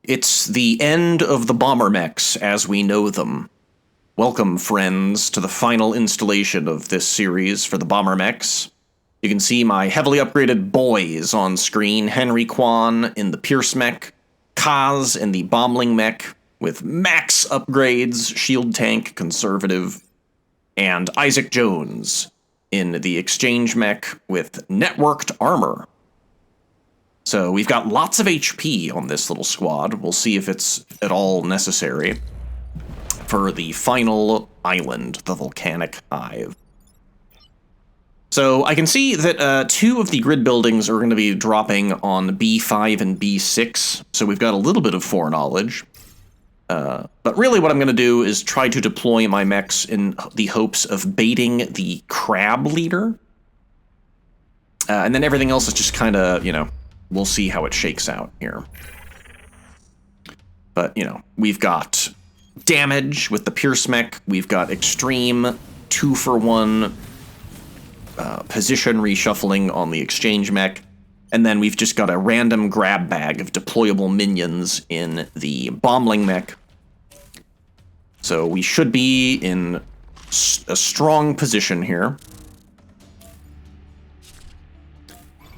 It's the end of the Bombermechs as we know them. Welcome, friends, to the final installation of this series for the Bombermechs. You can see my heavily upgraded boys on screen, Henry Kwan in the Pierce mech, Kaz in the Bombling mech, with max upgrades, shield tank, conservative, and Isaac Jones in the Exchange mech with networked armor. So we've got lots of HP on this little squad. We'll see if it's at all necessary for the final island, the Volcanic Hive. So I can see that two of the grid buildings are going to be dropping on B5 and B6, so we've got a little bit of foreknowledge. But really what I'm going to do is try to deploy my mechs in the hopes of baiting the crab leader. And then everything else is just kind of, we'll see how it shakes out here. But, we've got damage with the Pierce mech. We've got extreme 2-for-1 position reshuffling on the Exchange mech. And then we've just got a random grab bag of deployable minions in the Bombling mech. So we should be in a strong position here.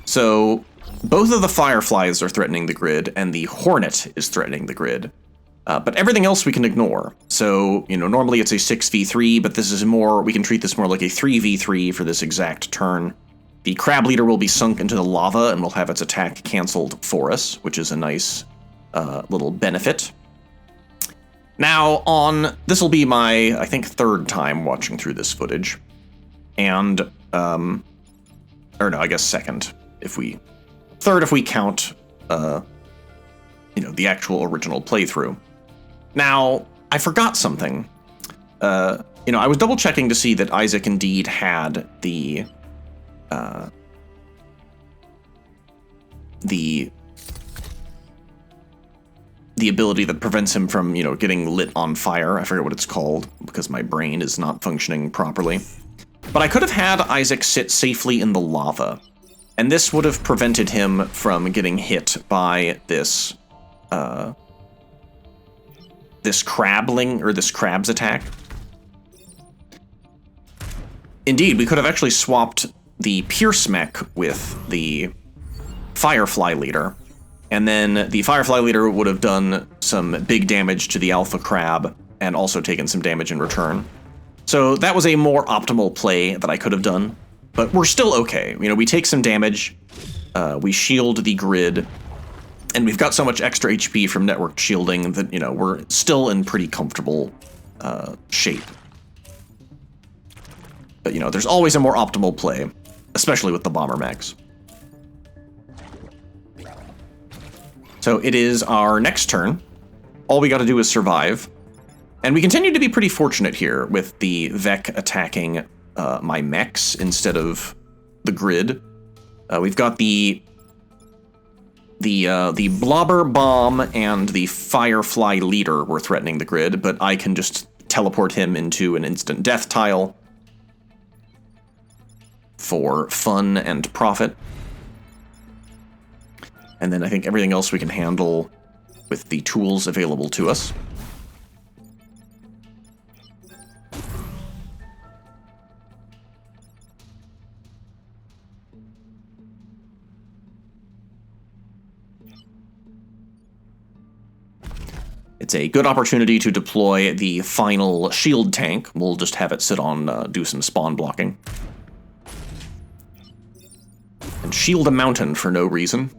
So both of the Fireflies are threatening the grid, and the Hornet is threatening the grid. But everything else we can ignore. So, normally it's a 6v3, but this is more, we can treat this more like a 3v3 for this exact turn. The Crab Leader will be sunk into the lava, and will have its attack cancelled for us, which is a nice little benefit. Now, this will be my, I think, third time watching through this footage. And, or no, I guess second, third if we count, the actual original playthrough. Now, I forgot something. I was double checking to see that Isaac indeed had the ability that prevents him from, getting lit on fire. I forget what it's called because my brain is not functioning properly. But I could have had Isaac sit safely in the lava, and this would have prevented him from getting hit by this crab's attack. Indeed, we could have actually swapped the Pierce mech with the Firefly leader, and then the Firefly leader would have done some big damage to the Alpha Crab and also taken some damage in return. So that was a more optimal play that I could have done, but we're still okay. We take some damage, we shield the grid, and we've got so much extra HP from networked shielding that, we're still in pretty comfortable shape. But, there's always a more optimal play, especially with the Bombermechs. So it is our next turn. All we got to do is survive. And we continue to be pretty fortunate here with the Vec attacking my mechs instead of the grid. We've got the Blobber Bomb and the Firefly leader were threatening the grid, but I can just teleport him into an instant death tile for fun and profit. And then I think everything else we can handle with the tools available to us. It's a good opportunity to deploy the final shield tank. We'll just have it sit on, do some spawn blocking. And shield a mountain for no reason.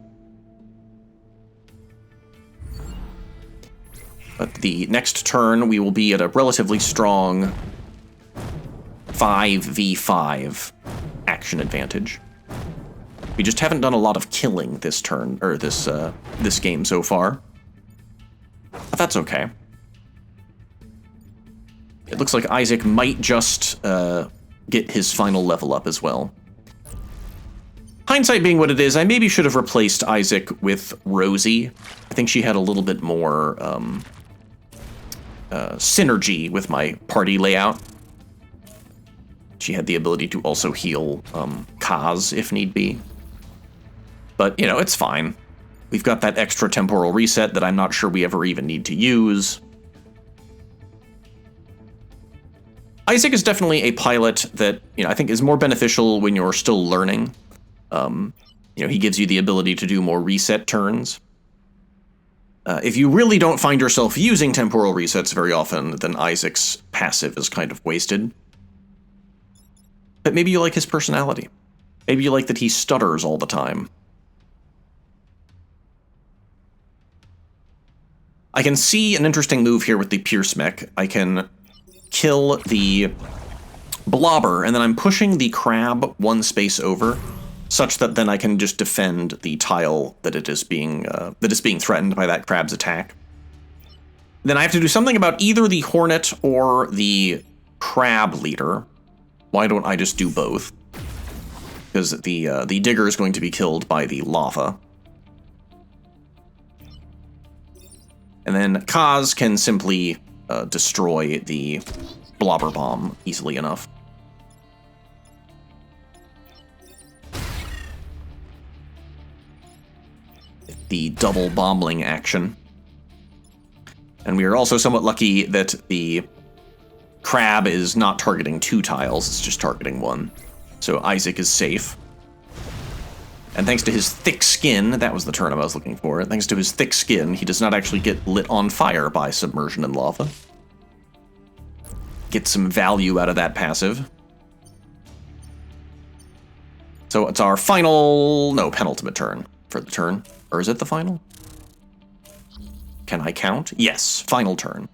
But the next turn, we will be at a relatively strong 5v5 action advantage. We just haven't done a lot of killing this turn, or this game so far. But that's okay. It looks like Isaac might just get his final level up as well. Hindsight being what it is, I maybe should have replaced Isaac with Rosie. I think she had a little bit more synergy with my party layout. She had the ability to also heal Kaz if need be. But, it's fine. We've got that extra temporal reset that I'm not sure we ever even need to use. Isaac is definitely a pilot that, I think is more beneficial when you're still learning. He gives you the ability to do more reset turns. If you really don't find yourself using temporal resets very often, then Isaac's passive is kind of wasted. But maybe you like his personality. Maybe you like that he stutters all the time. I can see an interesting move here with the Pierce Mech. I can kill the Blobber, and then I'm pushing the Crab one space over, such that then I can just defend the tile that is being threatened by that Crab's attack. Then I have to do something about either the Hornet or the Crab leader. Why don't I just do both? Because the Digger is going to be killed by the lava. And then Kaz can simply destroy the Blobber Bomb easily enough. The double bombling action. And we are also somewhat lucky that the Crab is not targeting 2 tiles, it's just targeting 1. So Isaac is safe. And thanks to his thick skin, that was the term I was looking for, thanks to his thick skin, he does not actually get lit on fire by submersion and lava. Get some value out of that passive. So it's our penultimate turn for the turn. Or is it the final? Can I count? Yes, final turn.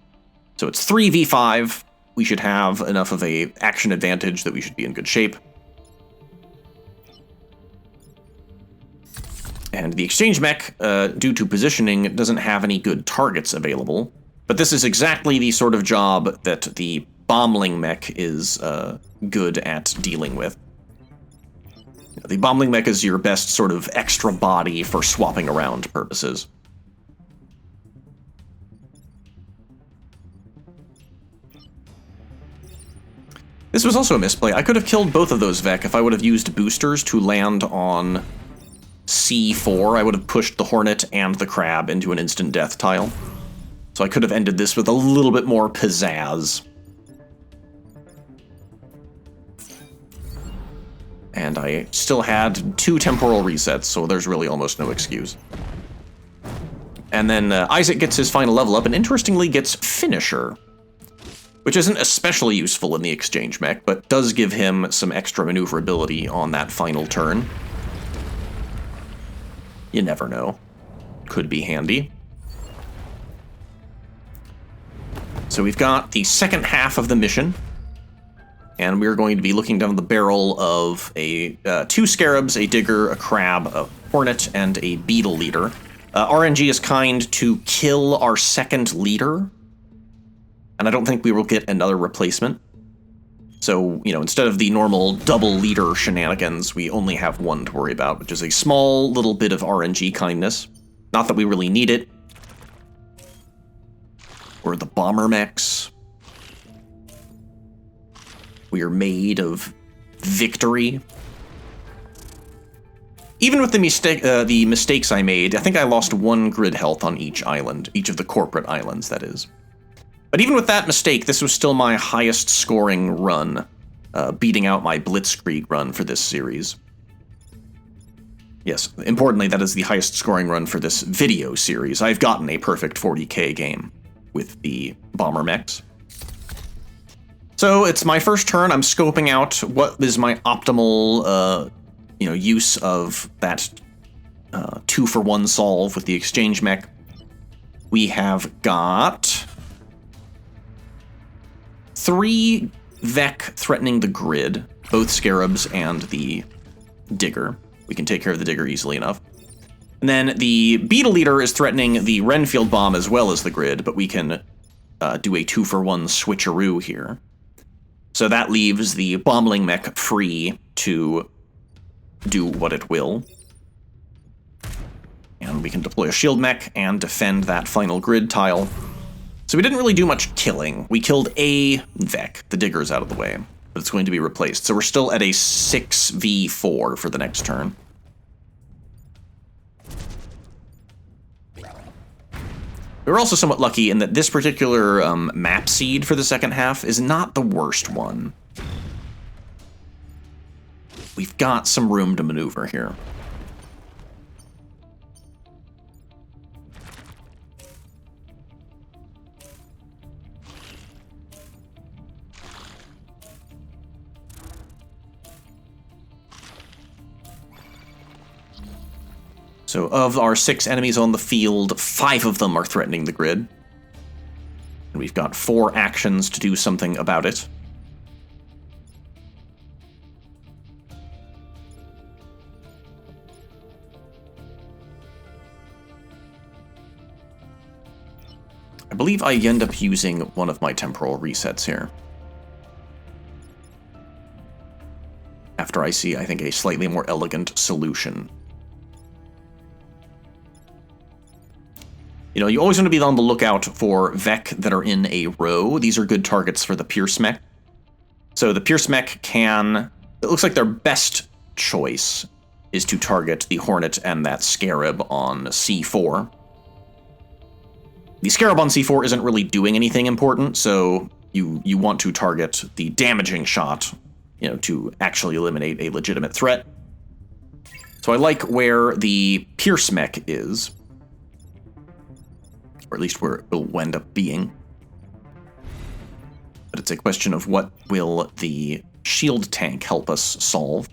So it's 3v5. We should have enough of a action advantage that we should be in good shape. And the Exchange Mech, due to positioning, doesn't have any good targets available. But this is exactly the sort of job that the Bombling Mech is good at dealing with. The Bombling Mech is your best sort of extra body for swapping around purposes. This was also a misplay. I could have killed both of those Vek if I would have used boosters to land on C4. I would have pushed the Hornet and the Crab into an instant death tile. So I could have ended this with a little bit more pizzazz. And I still had 2 temporal resets, so there's really almost no excuse. And then Isaac gets his final level up, and interestingly gets Finisher, which isn't especially useful in the Exchange Mech, but does give him some extra maneuverability on that final turn. You never know. Could be handy. So we've got the second half of the mission. And we're going to be looking down the barrel of 2 Scarabs, a Digger, a Crab, a Hornet, and a Beetle Leader. RNG is kind to kill our second leader, and I don't think we will get another replacement. So, instead of the normal double leader shenanigans, we only have 1 to worry about, which is a small little bit of RNG kindness. Not that we really need it. Or the Bombermechs. We are made of victory. Even with the mistakes I made, I think I lost 1 grid health on each island, each of the corporate islands, that is. But even with that mistake, this was still my highest scoring run, beating out my Blitzkrieg run for this series. Yes, importantly, that is the highest scoring run for this video series. I've gotten a perfect 40k game with the Bombermechs. So it's my first turn. I'm scoping out what is my optimal, use of that 2-for-1 solve with the Exchange Mech. We have got 3 Vek threatening the grid, both Scarabs and the Digger. We can take care of the Digger easily enough. And then the Beetle Leader is threatening the Renfield Bomb as well as the grid, but we can do a 2-for-1 switcheroo here. So that leaves the Bombling Mech free to do what it will. And we can deploy a Shield Mech and defend that final grid tile. So we didn't really do much killing. We killed a Vek. The Digger's out of the way, but it's going to be replaced. So we're still at a 6v4 for the next turn. We were also somewhat lucky in that this particular map seed for the second half is not the worst one. We've got some room to maneuver here. So of our 6 enemies on the field, 5 of them are threatening the grid. And we've got 4 actions to do something about it. I believe I end up using one of my temporal resets here. After I see, I think, a slightly more elegant solution. You know, you always want to be on the lookout for Vec that are in a row. These are good targets for the Pierce Mech. So the Pierce Mech can... It looks like their best choice is to target the Hornet and that Scarab on C4. The Scarab on C4 isn't really doing anything important, so you want to target the damaging shot, you know, to actually eliminate a legitimate threat. So I like where the Pierce Mech is. Or at least where it will end up being. But it's a question of what will the shield tank help us solve.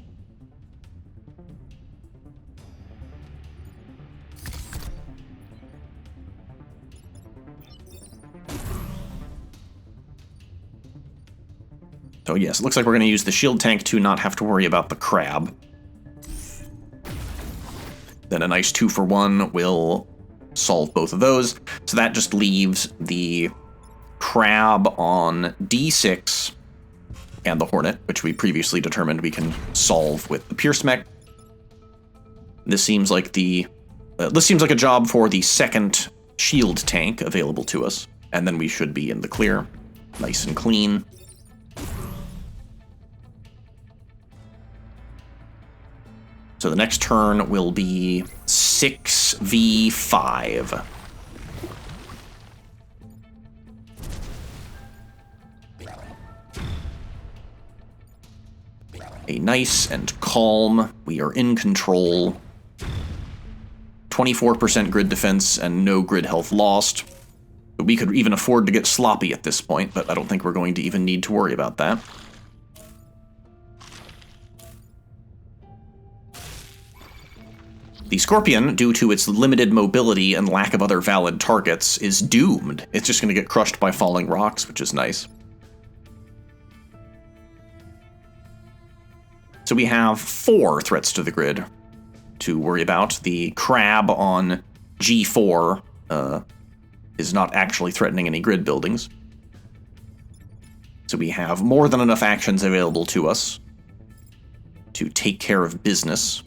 So yes, it looks like we're going to use the shield tank to not have to worry about the crab. Then a nice 2-for-1 will solve both of those. So that just leaves the crab on D6 and the Hornet, which we previously determined we can solve with the Pierce Mech. This seems like a job for the second shield tank available to us, and then we should be in the clear, nice and clean. So the next turn will be 6v5. A nice and calm, we are in control. 24% grid defense and no grid health lost. We could even afford to get sloppy at this point, but I don't think we're going to even need to worry about that. The Scorpion, due to its limited mobility and lack of other valid targets, is doomed. It's just going to get crushed by falling rocks, which is nice. So we have 4 threats to the grid to worry about. The crab on G4 is not actually threatening any grid buildings. So we have more than enough actions available to us to take care of business.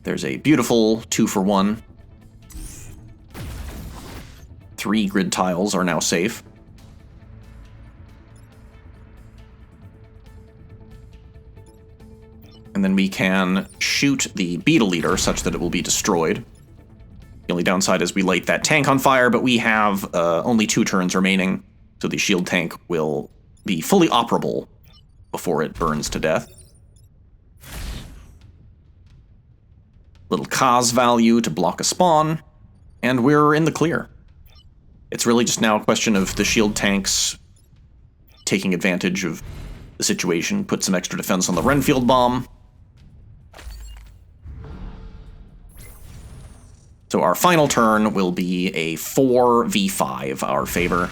There's a beautiful 2-for-1. 3 grid tiles are now safe. And then we can shoot the Beetle Eater such that it will be destroyed. The only downside is we light that tank on fire, but we have only 2 turns remaining, so the shield tank will be fully operable before it burns to death. Little cause value to block a spawn, and we're in the clear. It's really just now a question of the shield tanks taking advantage of the situation, put some extra defense on the Renfield bomb. So our final turn will be a 4v5, our favor.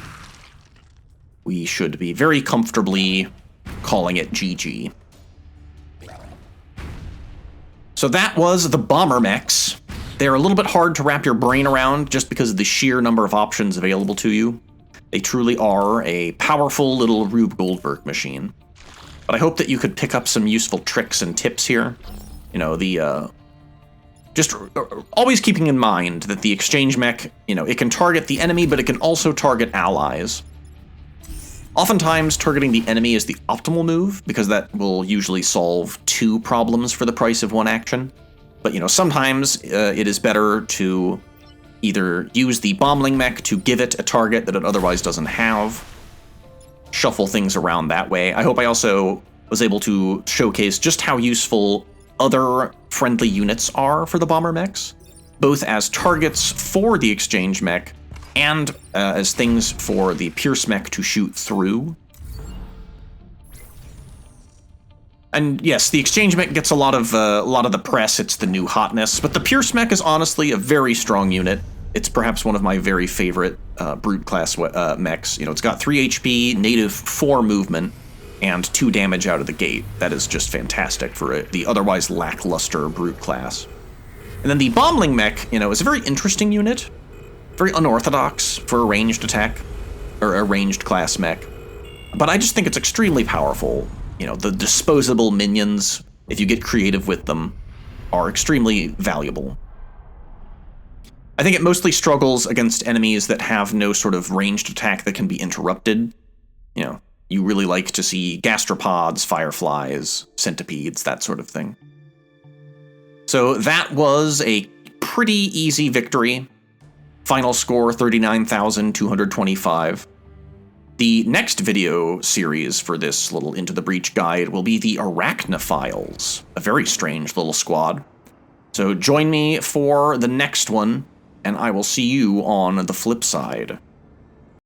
We should be very comfortably calling it GG. So that was the Bombermechs. They're a little bit hard to wrap your brain around just because of the sheer number of options available to you. They truly are a powerful little Rube Goldberg machine. But I hope that you could pick up some useful tricks and tips here. You know, just always keeping in mind that the exchange mech, you know, it can target the enemy, but it can also target allies. Oftentimes, targeting the enemy is the optimal move, because that will usually solve 2 problems for the price of 1 action. But, sometimes it is better to either use the Bombling Mech to give it a target that it otherwise doesn't have, shuffle things around that way. I hope I also was able to showcase just how useful other friendly units are for the Bombermechs, both as targets for the Exchange Mech and as things for the Pierce Mech to shoot through. And yes, the Exchange Mech gets a lot of the press. It's the new hotness, but the Pierce Mech is honestly a very strong unit. It's perhaps one of my very favorite brute class mechs. It's got 3 HP, native 4 movement, and 2 damage out of the gate. That is just fantastic for the otherwise lackluster brute class. And then the Bombling Mech, is a very interesting unit. Very unorthodox for a ranged attack, or a ranged class mech. But I just think it's extremely powerful. The disposable minions, if you get creative with them, are extremely valuable. I think it mostly struggles against enemies that have no sort of ranged attack that can be interrupted. You really like to see gastropods, fireflies, centipedes, that sort of thing. So that was a pretty easy victory. Final score, 39,225. The next video series for this little Into the Breach guide will be the Arachnophiles, a very strange little squad. So join me for the next one, and I will see you on the flip side.